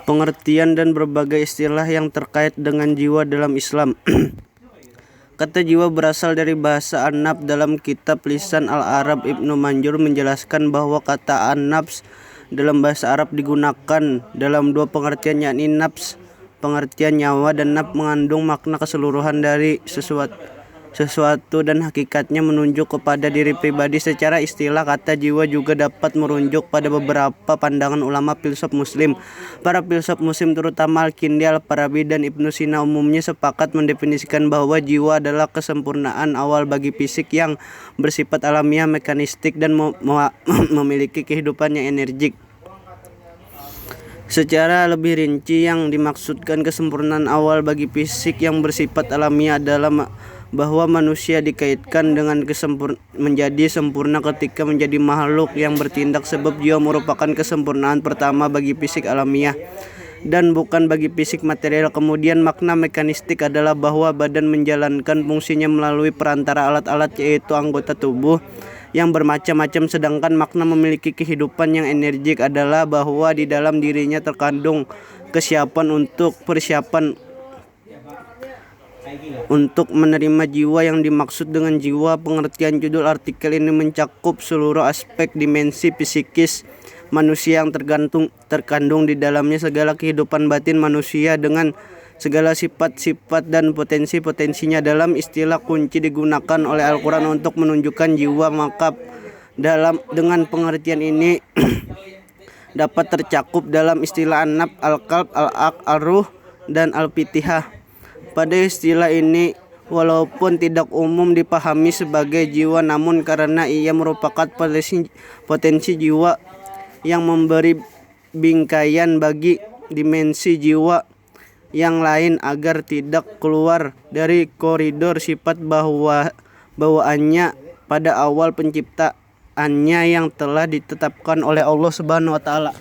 Pengertian dan berbagai istilah yang terkait dengan jiwa dalam Islam. Kata jiwa berasal dari bahasa an-nafs. Dalam kitab Lisan al-Arab, Ibnu Manjur menjelaskan bahwa kata an-nafs dalam bahasa Arab digunakan dalam dua pengertian, yakni nafs pengertian nyawa dan nafs mengandung makna keseluruhan dari sesuatu dan hakikatnya menunjuk kepada diri pribadi. Secara istilah, kata jiwa juga dapat merujuk pada beberapa pandangan ulama filsuf muslim. Para filsuf muslim terutama Al-Kindi, Al-Farabi, dan Ibnu Sina umumnya sepakat mendefinisikan bahwa jiwa adalah kesempurnaan awal bagi fisik yang bersifat alamiah, mekanistik, dan memiliki kehidupan yang energik. Secara lebih rinci, yang dimaksudkan kesempurnaan awal bagi fisik yang bersifat alamiah adalah bahwa manusia dikaitkan dengan menjadi sempurna ketika menjadi makhluk yang bertindak, sebab jiwa merupakan kesempurnaan pertama bagi fisik alamiah dan bukan bagi fisik material. Kemudian makna mekanistik adalah bahwa badan menjalankan fungsinya melalui perantara alat-alat, yaitu anggota tubuh yang bermacam-macam. Sedangkan makna memiliki kehidupan yang energik adalah bahwa di dalam dirinya terkandung persiapan untuk menerima jiwa. Yang dimaksud dengan jiwa, pengertian judul artikel ini mencakup seluruh aspek dimensi psikis manusia yang terkandung di dalamnya, segala kehidupan batin manusia dengan segala sifat-sifat dan potensi-potensinya. Dalam istilah kunci digunakan oleh Al-Quran untuk menunjukkan jiwa, maka dengan pengertian ini dapat tercakup dalam istilah an-nafs, al-qalb, al-aql, al-ruh, dan al-fitihah. Pada istilah ini, walaupun tidak umum dipahami sebagai jiwa, namun karena ia merupakan potensi jiwa yang memberi bingkaian bagi dimensi jiwa yang lain agar tidak keluar dari koridor sifat bawaannya pada awal penciptaannya yang telah ditetapkan oleh Allah Subhanahu wa taala.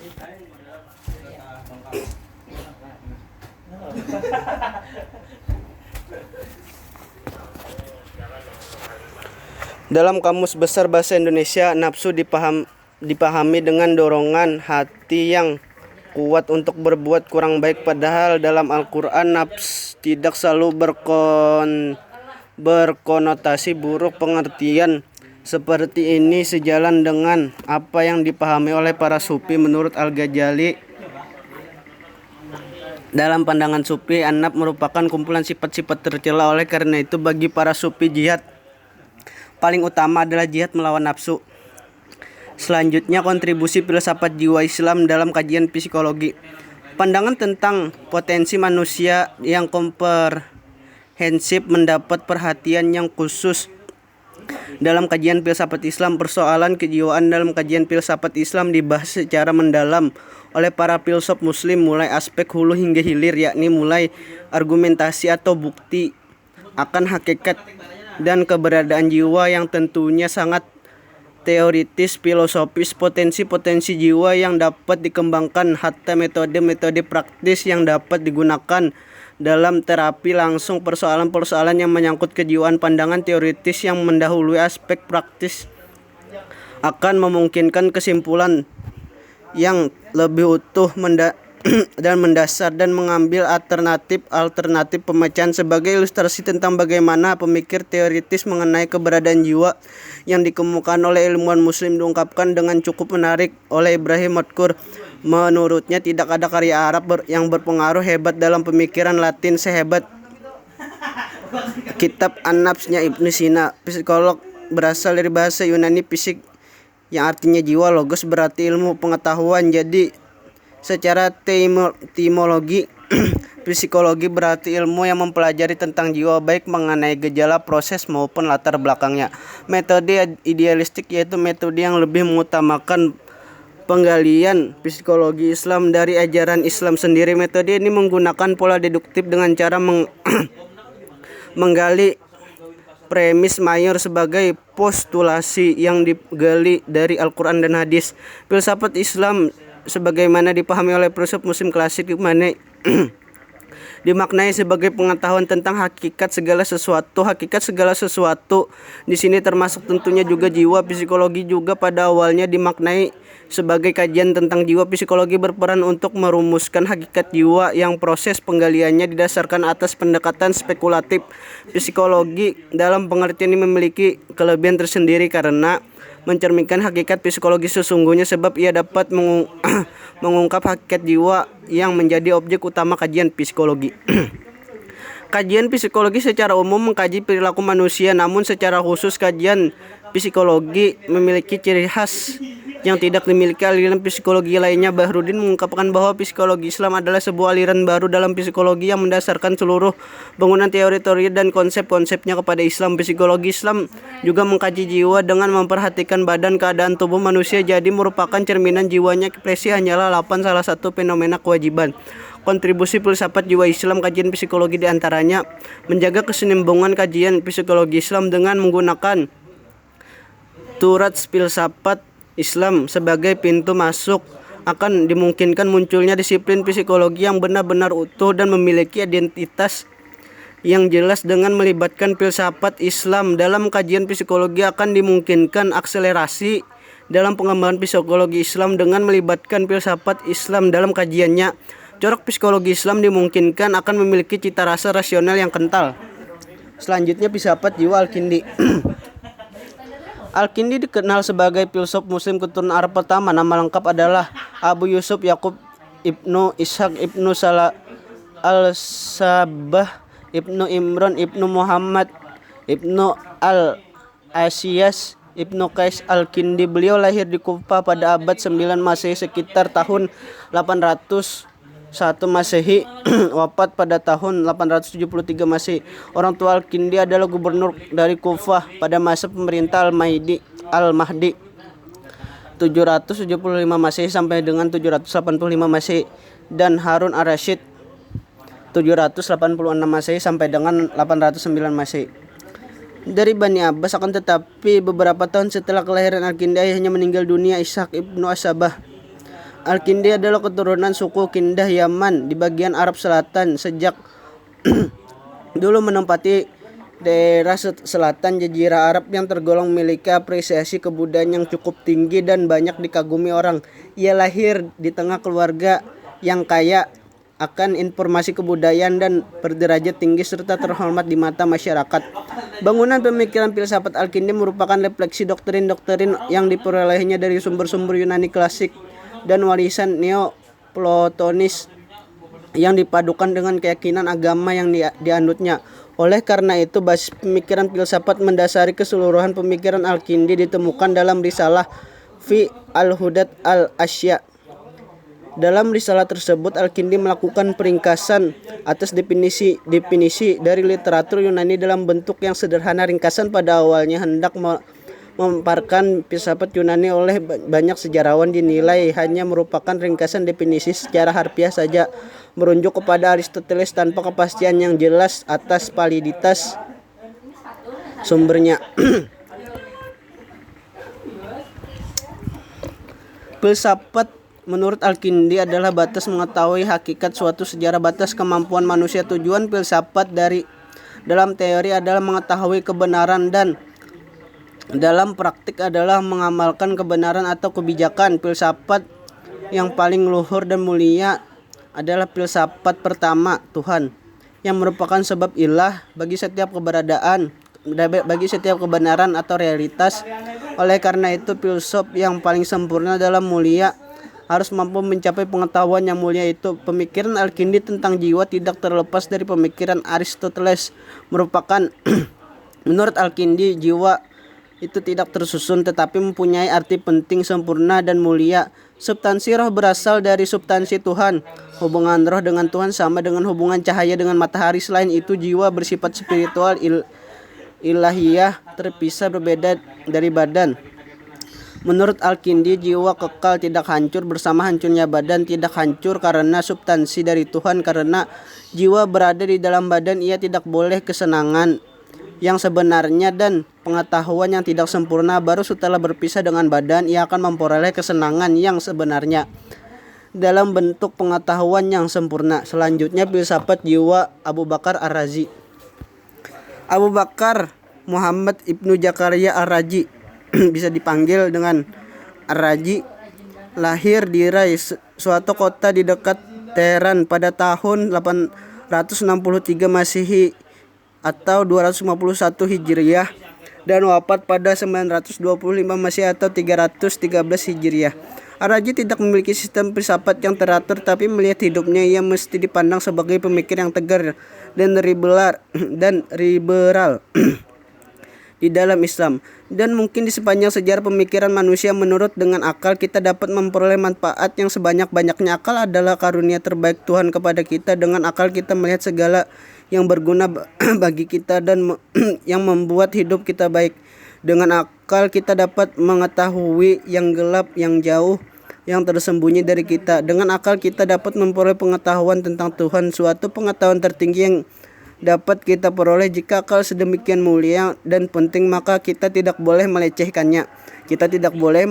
Dalam Kamus Besar Bahasa Indonesia, nafsu dipahami dengan dorongan hati yang kuat untuk berbuat kurang baik. Padahal dalam Al-Quran, nafs tidak selalu berkonotasi buruk. Pengertian seperti ini sejalan dengan apa yang dipahami oleh para sufi. Menurut Al-Ghazali, dalam pandangan sufi, an-nafs merupakan kumpulan sifat-sifat tercela. Oleh karena itu, bagi para sufi, jihad paling utama adalah jihad melawan nafsu. Selanjutnya, kontribusi filsafat jiwa Islam dalam kajian psikologi. Pandangan tentang potensi manusia yang komprehensif mendapat perhatian yang khusus dalam kajian filsafat Islam. Persoalan kejiwaan dalam kajian filsafat Islam dibahas secara mendalam oleh para filsuf muslim, mulai aspek hulu hingga hilir, yakni mulai argumentasi atau bukti akan hakikat dan keberadaan jiwa yang tentunya sangat teoritis, filosofis, potensi-potensi jiwa yang dapat dikembangkan, hatta metode-metode praktis yang dapat digunakan dalam terapi langsung, persoalan-persoalan yang menyangkut kejiwaan. Pandangan teoritis yang mendahului aspek praktis akan memungkinkan kesimpulan yang lebih utuh dan mendasar, dan mengambil alternatif pemecahan. Sebagai ilustrasi tentang bagaimana pemikir teoritis mengenai keberadaan jiwa yang dikemukakan oleh ilmuwan muslim diungkapkan dengan cukup menarik oleh Ibrahim Madkur. Menurutnya, tidak ada karya Arab yang berpengaruh hebat dalam pemikiran Latin sehebat kitab An-Nafsnya Ibnu Sina. Psikolog berasal dari bahasa Yunani fisik yang artinya jiwa. Logos berarti ilmu pengetahuan. Jadi secara etimologi, psikologi berarti ilmu yang mempelajari tentang jiwa, baik mengenai gejala, proses, maupun latar belakangnya. Metode idealistik yaitu metode yang lebih mengutamakan penggalian psikologi Islam dari ajaran Islam sendiri. Metode ini menggunakan pola deduktif dengan cara menggali premis mayor sebagai postulasi yang digali dari Al-Quran dan hadis. Filsafat Islam sebagaimana dipahami oleh filsuf muslim klasik dimaknai sebagai pengetahuan tentang hakikat segala sesuatu. Hakikat segala sesuatu di sini termasuk tentunya juga jiwa. Psikologi juga pada awalnya dimaknai sebagai kajian tentang jiwa. Psikologi berperan untuk merumuskan hakikat jiwa yang proses penggaliannya didasarkan atas pendekatan spekulatif. Psikologi dalam pengertian ini memiliki kelebihan tersendiri karena mencerminkan hakikat psikologi sesungguhnya, sebab ia dapat mengungkap hakikat jiwa yang menjadi objek utama kajian psikologi. Kajian psikologi secara umum mengkaji perilaku manusia, namun secara khusus kajian psikologi memiliki ciri khas yang tidak dimiliki aliran psikologi lainnya. Bahrudin mengungkapkan bahwa psikologi Islam adalah sebuah aliran baru dalam psikologi yang mendasarkan seluruh bangunan teori-teori dan konsep-konsepnya kepada Islam. Psikologi Islam juga mengkaji jiwa dengan memperhatikan badan, keadaan tubuh manusia, jadi merupakan cerminan jiwanya. Ekspresi hanyalah 8 salah satu fenomena kewajiban. Kontribusi filsafat jiwa Islam, kajian psikologi diantaranya menjaga kesinambungan kajian psikologi Islam dengan menggunakan turat filsafat Islam sebagai pintu masuk, akan dimungkinkan munculnya disiplin psikologi yang benar-benar utuh dan memiliki identitas yang jelas. Dengan melibatkan filsafat Islam dalam kajian psikologi akan dimungkinkan akselerasi dalam pengembangan psikologi Islam. Dengan melibatkan filsafat Islam dalam kajiannya, corak psikologi Islam dimungkinkan akan memiliki cita rasa rasional yang kental. Selanjutnya filsafat jiwa Al-Kindi. Al-Kindi dikenal sebagai filsuf muslim keturunan Arab pertama. Nama lengkap adalah Abu Yusuf Yakub Ibnu Ishaq Ibnu Salah Al-Sabah Ibnu Imran Ibnu Muhammad Ibnu Al-Asyas Ibnu Qais Al-Kindi. Beliau lahir di Kufah pada abad 9 Masehi sekitar tahun 801 Masehi, wafat pada tahun 873 Masehi. Orang tua Al-Kindi adalah gubernur dari Kufah pada masa pemerintah Al-Mahdi 775 Masehi sampai dengan 785 Masehi, dan Harun ar-Rasyid 786 Masehi sampai dengan 809 Masehi. Dari Bani Abbas, akan tetapi beberapa tahun setelah kelahiran Al-Kindi ayahnya meninggal dunia. Ishaq Ibnu Asabah. Al-Kindi adalah keturunan suku Kindah Yaman di bagian Arab Selatan. Sejak dulu menempati daerah selatan Jazirah Arab yang tergolong memiliki apresiasi kebudayaan yang cukup tinggi dan banyak dikagumi orang. Ia lahir di tengah keluarga yang kaya akan informasi kebudayaan dan berderajat tinggi serta terhormat di mata masyarakat. Bangunan pemikiran filsafat Al-Kindi merupakan refleksi doktrin-doktrin yang diperolehnya dari sumber-sumber Yunani klasik dan warisan Neoplatonis yang dipadukan dengan keyakinan agama yang dianutnya. Oleh karena itu, basis pemikiran filsafat mendasari keseluruhan pemikiran Al-Kindi ditemukan dalam risalah Fi Al-Hudat Al-Asya. Dalam risalah tersebut, Al-Kindi melakukan peringkasan atas definisi dari literatur Yunani dalam bentuk yang sederhana. Ringkasan pada awalnya hendak memaparkan filsafat Yunani oleh banyak sejarawan dinilai hanya merupakan ringkasan definisi secara harfiah saja, merujuk kepada Aristoteles tanpa kepastian yang jelas atas validitas sumbernya. Filsafat menurut Al-Kindi adalah batas mengetahui hakikat suatu sejarah, batas kemampuan manusia. Tujuan filsafat dalam teori adalah mengetahui kebenaran dan dalam praktik adalah mengamalkan kebenaran atau kebijakan. Filsafat yang paling luhur dan mulia adalah filsafat pertama, Tuhan, yang merupakan sebab ilah bagi setiap kebenaran atau realitas. Oleh karena itu, filsuf yang paling sempurna dalam mulia harus mampu mencapai pengetahuan yang mulia itu. Pemikiran Al-Kindi tentang jiwa tidak terlepas dari pemikiran Aristoteles. Menurut Al-Kindi, jiwa itu tidak tersusun tetapi mempunyai arti penting, sempurna dan mulia. Substansi roh berasal dari substansi Tuhan. Hubungan roh dengan Tuhan sama dengan hubungan cahaya dengan matahari. Selain itu, jiwa bersifat spiritual ilahiyah, terpisah berbeda dari badan. Menurut Al-Kindi, jiwa kekal, tidak hancur bersama hancurnya badan. Tidak hancur karena substansi dari Tuhan. Karena jiwa berada di dalam badan, ia tidak boleh kesenangan yang sebenarnya dan pengetahuan yang tidak sempurna. Baru setelah berpisah dengan badan, ia akan memperoleh kesenangan yang sebenarnya. dalam bentuk pengetahuan yang sempurna. Selanjutnya filsafat jiwa Abu Bakar Ar-Razi. Abu Bakar Muhammad Ibnu Zakaria Ar-Razi bisa dipanggil dengan Ar-Razi, lahir di Rai, suatu kota di dekat Teheran pada tahun 863 Masehi atau 251 Hijriah dan wafat pada 925 Masehi atau 313 Hijriah. Ar-Razi tidak memiliki sistem filsafat yang teratur, tapi melihat hidupnya ia mesti dipandang sebagai pemikir yang tegar dan liberal di dalam Islam. Dan mungkin di sepanjang sejarah pemikiran manusia, menurut dengan akal kita dapat memperoleh manfaat yang sebanyak-banyaknya. Akal adalah karunia terbaik Tuhan kepada kita. Dengan akal kita melihat segala yang berguna bagi kita dan yang membuat hidup kita baik. Dengan akal kita dapat mengetahui yang gelap, yang jauh, yang tersembunyi dari kita. Dengan akal kita dapat memperoleh pengetahuan tentang Tuhan, suatu pengetahuan tertinggi yang dapat kita peroleh. Jika akal sedemikian mulia dan penting, maka kita tidak boleh melecehkannya. Kita tidak boleh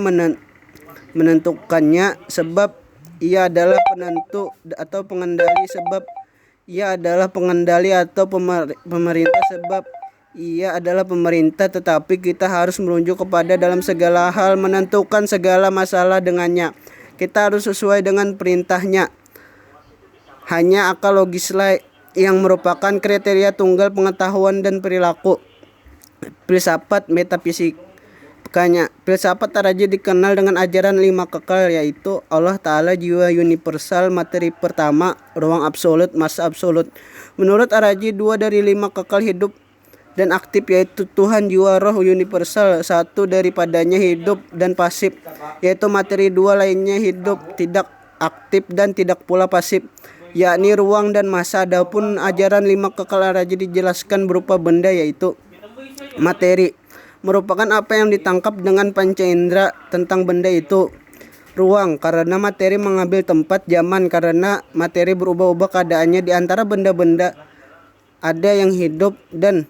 menentukannya sebab ia adalah penentu atau pengendali, sebab ia adalah pengendali, atau pemerintah sebab ia adalah pemerintah, tetapi kita harus merujuk kepada dalam segala hal, menentukan segala masalah dengannya. Kita harus sesuai dengan perintahnya. Hanya akal logislah yang merupakan kriteria tunggal pengetahuan dan perilaku. Filsafat metafisikanya. Filsafat Ar-Razi dikenal dengan ajaran 5 kekal, yaitu Allah Ta'ala, jiwa universal, materi pertama, ruang absolut, masa absolut. Menurut Ar-Razi, 2 dari 5 kekal hidup dan aktif, yaitu Tuhan, jiwa, roh universal. 1 daripadanya hidup dan pasif, yaitu materi. 2 lainnya hidup, tidak aktif dan tidak pula pasif, yakni ruang dan masa. Adapun ajaran 5 kekal Ar-Razi dijelaskan berupa benda, yaitu materi merupakan apa yang ditangkap dengan panca indera tentang benda itu. Ruang, karena materi mengambil tempat. Zaman, karena materi berubah-ubah keadaannya. Di antara benda-benda ada yang hidup, dan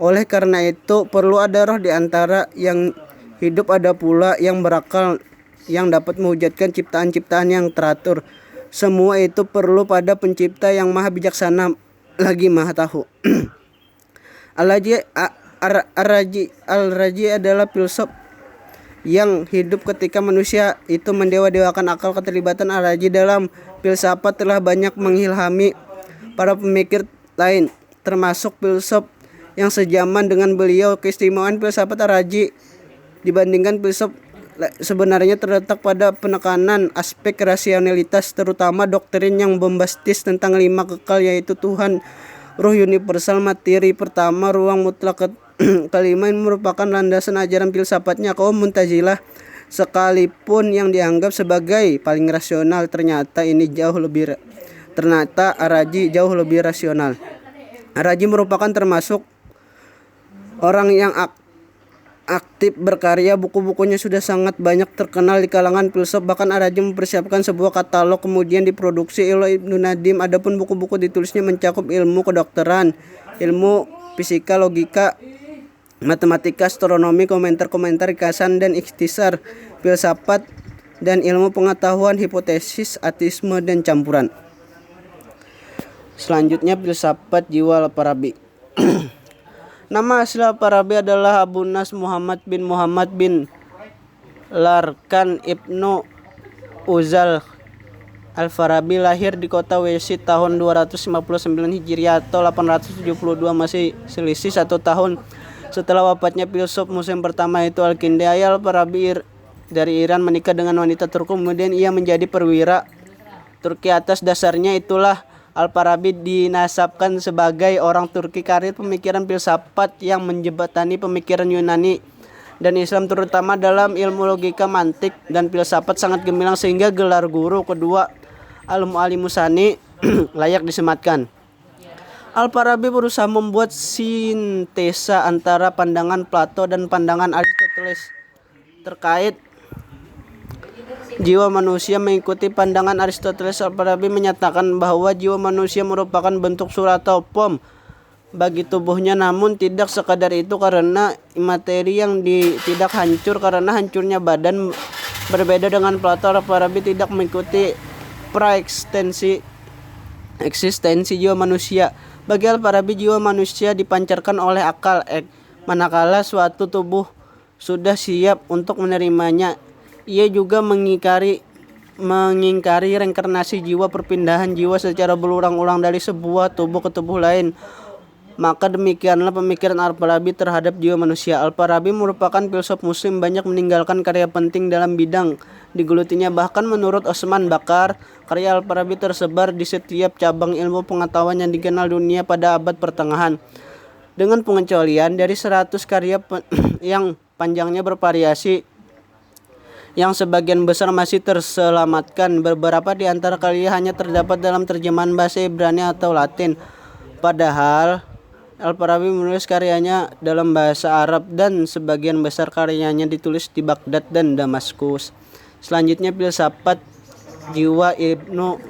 oleh karena itu perlu ada roh. Di antara yang hidup ada pula yang berakal, yang dapat mewujudkan ciptaan-ciptaan yang teratur. Semua itu perlu pada pencipta yang maha bijaksana lagi maha tahu. Al-Razi adalah filsuf yang hidup ketika manusia itu mendewa-dewakan akal. Keterlibatan Al-Razi dalam filsafat telah banyak mengilhami para pemikir lain, termasuk filsuf yang sejaman dengan beliau. Keistimewaan filsafat Ar-Razi dibandingkan filsuf sebenarnya terletak pada penekanan aspek rasionalitas, terutama doktrin yang bombastis tentang 5 kekal, yaitu Tuhan, roh universal, materi pertama, ruang mutlak. Kelima ini merupakan landasan ajaran filsafatnya. Kaum Mu'tazilah, sekalipun yang dianggap sebagai paling rasional, ternyata Ar-Razi jauh lebih rasional. Ar-Razi merupakan termasuk orang yang aktif berkarya. Buku-bukunya sudah sangat banyak terkenal di kalangan filsuf. Bahkan Ar-Razi mempersiapkan sebuah katalog kemudian diproduksi oleh Ibnu Nadim. Adapun buku-buku ditulisnya mencakup ilmu kedokteran, ilmu fisika, logika, matematika, astronomi, komentar-komentar ringkasan dan ikhtisar, filsafat, dan ilmu pengetahuan, hipotesis, ateisme, dan campuran. Selanjutnya filsafat jiwa Al-Farabi. Nama asli Al-Farabi adalah Abu Nas Muhammad bin Larkan Ibnu Uzal Al-Farabi, lahir di kota Wesi tahun 259 Hijriah atau 872 masih selisih 1 tahun setelah wafatnya filsuf muslim pertama, yaitu Al-Kindi. Al-Farabi dari Iran menikah dengan wanita Turki, kemudian ia menjadi perwira Turki. Atas dasarnya itulah Al-Farabi dinasabkan sebagai orang Turki. Karir pemikiran filsafat yang menjembatani pemikiran Yunani dan Islam, terutama dalam ilmu logika, mantik, dan filsafat, sangat gemilang sehingga gelar guru kedua Al-Mu'allimusani layak disematkan. Al-Farabi berusaha membuat sintesa antara pandangan Plato dan pandangan Aristoteles terkait jiwa manusia. Mengikuti pandangan Aristoteles, Al-Farabi menyatakan bahwa jiwa manusia merupakan bentuk surah atau form bagi tubuhnya, namun tidak sekadar itu, karena materi yang tidak hancur karena hancurnya badan, Berbeda dengan Plato, Al-Farabi tidak mengikuti eksistensi jiwa manusia. Bagi Al-Farabi, jiwa manusia dipancarkan oleh akal, manakala suatu tubuh sudah siap untuk menerimanya. Ia juga mengingkari reinkarnasi jiwa, perpindahan jiwa secara berulang-ulang dari sebuah tubuh ke tubuh lain. Maka demikianlah pemikiran Al-Farabi terhadap jiwa manusia. Al-Farabi merupakan filsuf muslim, banyak meninggalkan karya penting dalam bidang digelutinya. Bahkan menurut Osman Bakar, karya Al-Farabi tersebar di setiap cabang ilmu pengetahuan yang dikenal dunia pada abad pertengahan. Dengan pengecualian dari 100 karya yang panjangnya bervariasi, yang sebagian besar masih terselamatkan, beberapa di antara karya hanya terdapat dalam terjemahan bahasa Ibrani atau Latin. Padahal Al-Farabi menulis karyanya dalam bahasa Arab dan sebagian besar karyanya ditulis di Baghdad dan Damaskus. Selanjutnya, filsafat jiwa Ibnu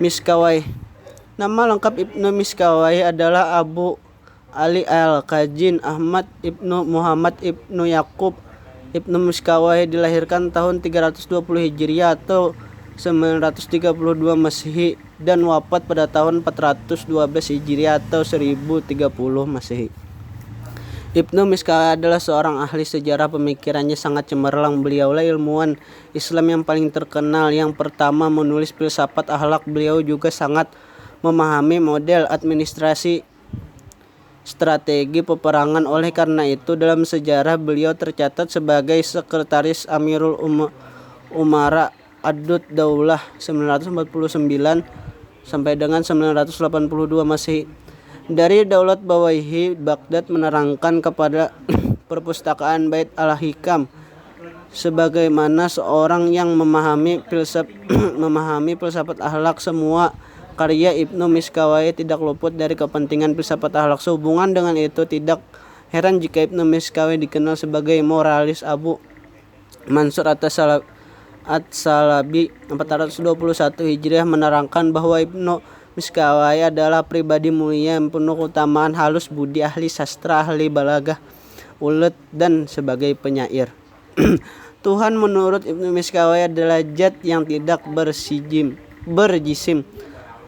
Miskawayh. Nama lengkap Ibnu Miskawayh adalah Abu Ali Al-Khazin Ahmad Ibnu Muhammad Ibnu Yakub. Ibnu Miskawayh dilahirkan tahun 320 Hijriah atau 932 Masehi dan wafat pada tahun 412 Hijriah atau 1030 Masehi. Ibnu Miskawayh adalah seorang ahli sejarah, pemikirannya sangat cemerlang. Beliaulah ilmuwan Islam yang paling terkenal yang pertama menulis filsafat akhlak. Beliau juga sangat memahami model administrasi, strategi peperangan. Oleh karena itu, dalam sejarah beliau tercatat sebagai sekretaris Amirul Umara Ad-Dud Daulah 949 sampai dengan 982 Masehi. Dari Daulat Bawaihi, Baghdad menerangkan kepada perpustakaan Bait al-Hikam sebagaimana seorang yang memahami filsafat akhlak. Semua karya Ibnu Miskawayh tidak luput dari kepentingan filsafat akhlak. Sehubungan dengan itu, tidak heran jika Ibnu Miskawayh dikenal sebagai moralis. Abu Mansur At-Salabi 421 Hijriah menerangkan bahwa Ibnu Miskawayh adalah pribadi mulia yang penuh keutamaan, halus budi, ahli sastra, ahli balagah, ulet, dan sebagai penyair. Tuhan menurut Ibnu Miskawayh adalah zat yang tidak berjisim,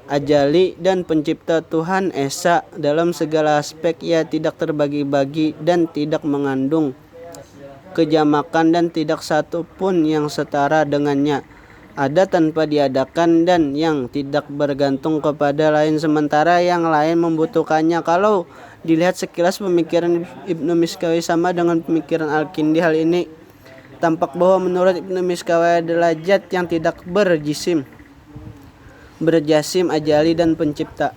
ajali dan pencipta. Tuhan esa dalam segala aspek. Ia tidak terbagi-bagi dan tidak mengandung kejamakan, dan tidak satu pun yang setara dengannya. Ada tanpa diadakan dan yang tidak bergantung kepada lain, sementara yang lain membutuhkannya. Kalau dilihat sekilas, pemikiran Ibnu Miskawayh sama dengan pemikiran Al-Kindi. Hal ini tampak bahwa menurut Ibnu Miskawayh adalah zat yang tidak berjisim, ajali, dan pencipta.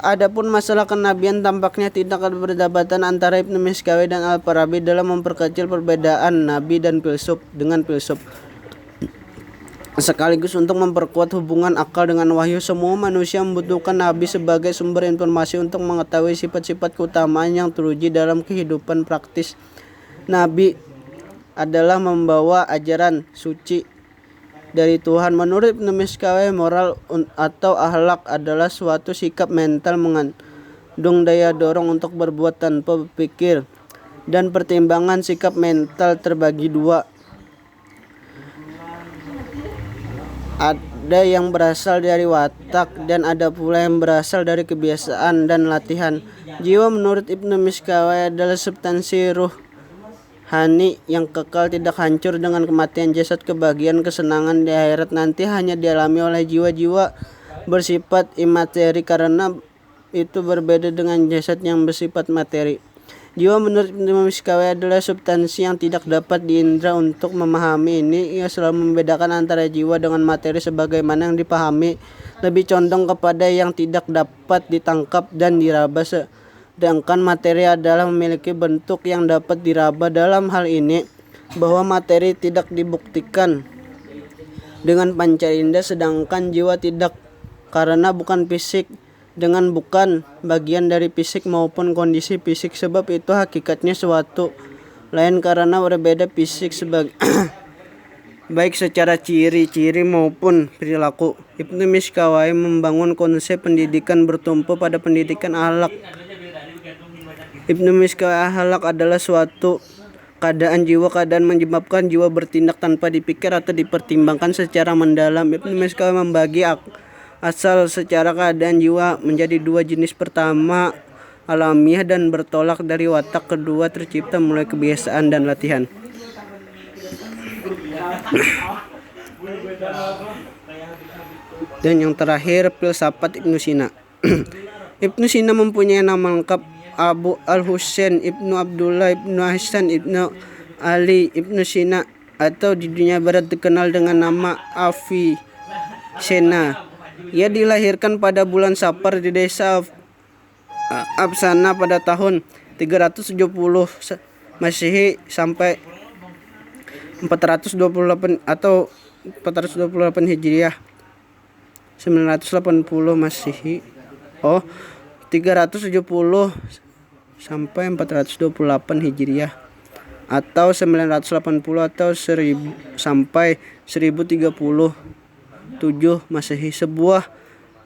Adapun masalah kenabian, tampaknya tidak ada perdebatan antara Ibnu Miskawayh dan Al-Farabi dalam memperkecil perbedaan nabi dan filsuf dengan filsuf, sekaligus untuk memperkuat hubungan akal dengan wahyu. Semua manusia membutuhkan nabi sebagai sumber informasi untuk mengetahui sifat-sifat keutamaan yang teruji dalam kehidupan praktis. Nabi adalah membawa ajaran suci dari Tuhan. Menurut Ibnu Miskawayh, moral atau akhlak adalah suatu sikap mental mengandung daya dorong untuk berbuat tanpa berpikir dan pertimbangan. Sikap mental terbagi dua. Ada yang berasal dari watak dan ada pula yang berasal dari kebiasaan dan latihan. Jiwa menurut Ibnu Miskawayh adalah substansi ruh hani yang kekal, tidak hancur dengan kematian jasad. Kebahagiaan, kesenangan di akhirat nanti hanya dialami oleh jiwa-jiwa bersifat imateri, karena itu berbeda dengan jasad yang bersifat materi. Jiwa menurut Ibnu Miskawayh adalah substansi yang tidak dapat diindra. Untuk memahami ini, ia selalu membedakan antara jiwa dengan materi sebagaimana yang dipahami, lebih condong kepada yang tidak dapat ditangkap dan diraba, sedangkan materi adalah memiliki bentuk yang dapat diraba. Dalam hal ini, bahwa materi tidak dibuktikan dengan panca indera, sedangkan jiwa tidak, karena bukan fisik dengan bukan bagian dari fisik maupun kondisi fisik. Sebab itu hakikatnya suatu lain karena berbeda fisik sebagai baik secara ciri-ciri maupun perilaku. Ibnu Miskawayh membangun konsep pendidikan bertumpu pada pendidikan akhlak. Ibnu Miskawayh, akhlak adalah suatu keadaan menyebabkan jiwa bertindak tanpa dipikir atau dipertimbangkan secara mendalam. Ibnu Miskawih membagi asal secara keadaan jiwa menjadi dua jenis. Pertama, alamiah dan bertolak dari watak. Kedua, tercipta mulai kebiasaan dan latihan. Dan yang terakhir, filsafat Ibnu Sina. Ibnu Sina mempunyai nama lengkap Abu al-Husain Ibnu Abdullah Ibnu Hasan Ibnu Ali Ibnu Sina, atau di dunia barat dikenal dengan nama Avicenna. Ia dilahirkan pada bulan Safar di desa Afsana pada tahun 370 Masehi sampai 428 atau 428 Hijriah, 980 Masehi. 370 sampai 428 Hijriah atau 980 atau 1000 sampai 1037 Masehi. Sebuah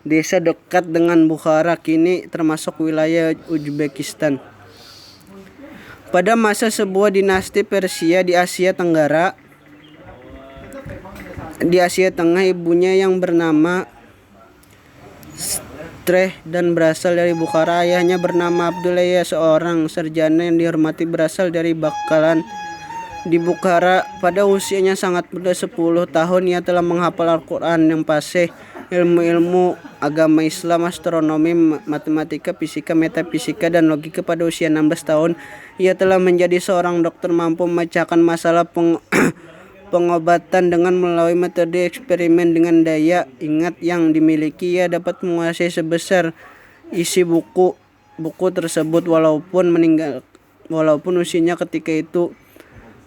desa dekat dengan Bukhara, kini termasuk wilayah Uzbekistan. Pada masa sebuah dinasti Persia di Asia Tenggara, di Asia Tengah, ibunya yang bernama dan berasal dari Bukhara. Ayahnya bernama Abdullah, seorang sarjana yang dihormati, berasal dari Bakalan di Bukhara. Pada usianya sangat muda, 10 tahun, ia telah menghafal Al-Quran yang fasih, ilmu-ilmu agama Islam, astronomi, matematika, fisika, metafisika, dan logika. Pada usia 16 tahun, ia telah menjadi seorang dokter, mampu memecahkan masalah pengobatan dengan melalui metode eksperimen. Dengan daya ingat yang dimiliki, ia dapat menguasai sebesar isi buku tersebut walaupun usianya ketika itu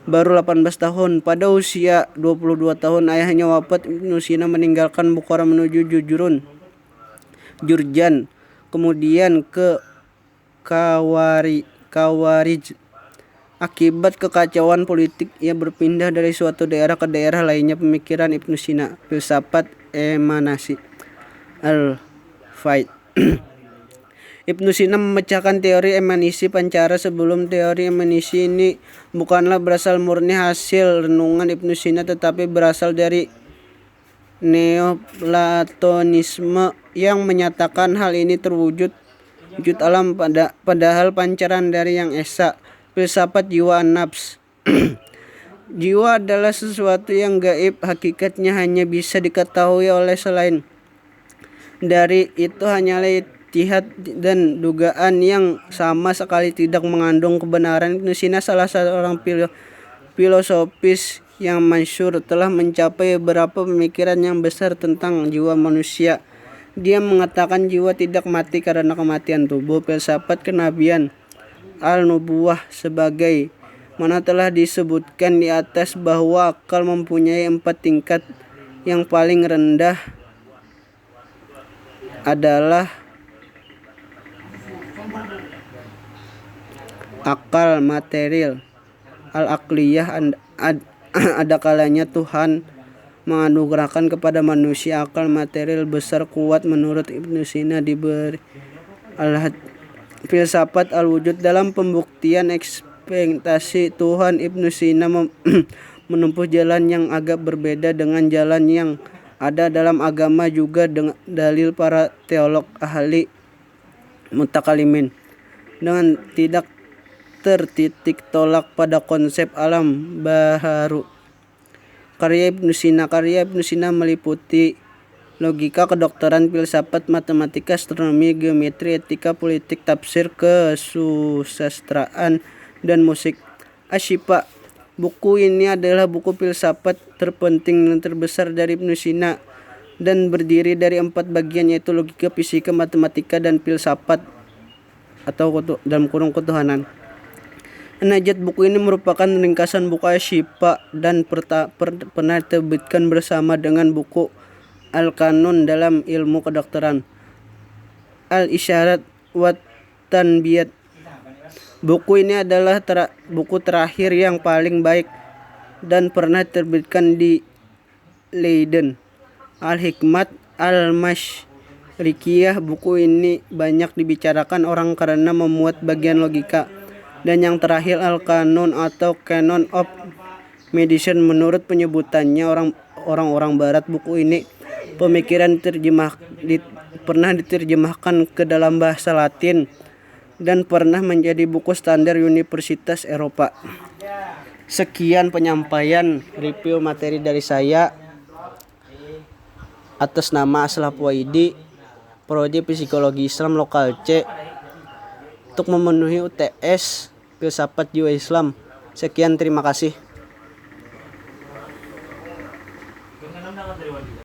baru 18 tahun. Pada usia 22 tahun ayahnya wafat. Ibnu Sina meninggalkan Bukhara menuju Jurjan, kemudian ke Kawarij. Akibat kekacauan politik, ia berpindah dari suatu daerah ke daerah lainnya. Pemikiran Ibnu Sina, filsafat emanasi al-Faid. Ibnu Sina memecahkan teori emanisi pancara. Sebelum teori emanisi ini bukanlah berasal murni hasil renungan Ibnu Sina, tetapi berasal dari Neoplatonisme yang menyatakan hal ini terwujud alam padahal pancaran dari yang esa. Filsafat jiwa an-nafs. Jiwa adalah sesuatu yang gaib, hakikatnya hanya bisa diketahui oleh selain dari itu hanyalah ijtihad dan dugaan yang sama sekali tidak mengandung kebenaran. Ibnu Sina, salah seorang filosofis yang masyhur, telah mencapai beberapa pemikiran yang besar tentang jiwa manusia. Dia mengatakan jiwa tidak mati karena kematian tubuh. Filsafat kenabian al-nubuwah, sebagai mana telah disebutkan di atas bahwa akal mempunyai 4 tingkat. Yang paling rendah adalah akal material, al-aqliyah. Ada kalanya Tuhan menganugerahkan kepada manusia akal material besar kuat. Menurut Ibnu Sina diberi filsafat al-wujud. Dalam pembuktian ekspektasi Tuhan, Ibnu Sina menempuh jalan yang agak berbeda dengan jalan yang ada dalam agama, juga dengan dalil para teolog ahli mutakalimin, dengan tidak tertitik tolak pada konsep alam baharu. Karya Ibnu Sina meliputi logika, kedokteran, filsafat, matematika, astronomi, geometri, etika, politik, tafsir, kesusastraan, dan musik. Asy-Syifa. Buku ini adalah buku filsafat terpenting dan terbesar dari Ibnu Sina dan berdiri dari 4 bagian, yaitu logika, fisika, matematika, dan filsafat atau dalam kurung ketuhanan. Najat. Buku ini merupakan ringkasan buku Asy-Syifa dan pernah diterbitkan bersama dengan buku Al-Kanun dalam ilmu kedokteran, Al-Isyarat wa Tanbiyat. Buku ini adalah buku terakhir yang paling baik dan pernah diterbitkan di Leiden. Al-Hikmat Al-Masyrikiyah. Buku ini banyak dibicarakan orang karena memuat bagian logika, Dan yang terakhir Al-Qanun atau Canon of Medicine. Menurut penyebutannya orang-orang barat, buku ini pernah diterjemahkan ke dalam bahasa Latin dan pernah menjadi buku standar Universitas Eropa. Sekian penyampaian review materi dari saya atas nama Aslaf Waidi, Prodi Psikologi Islam Lokal C, untuk memenuhi UTS Filsafat Jiwa Islam. Sekian, terima kasih.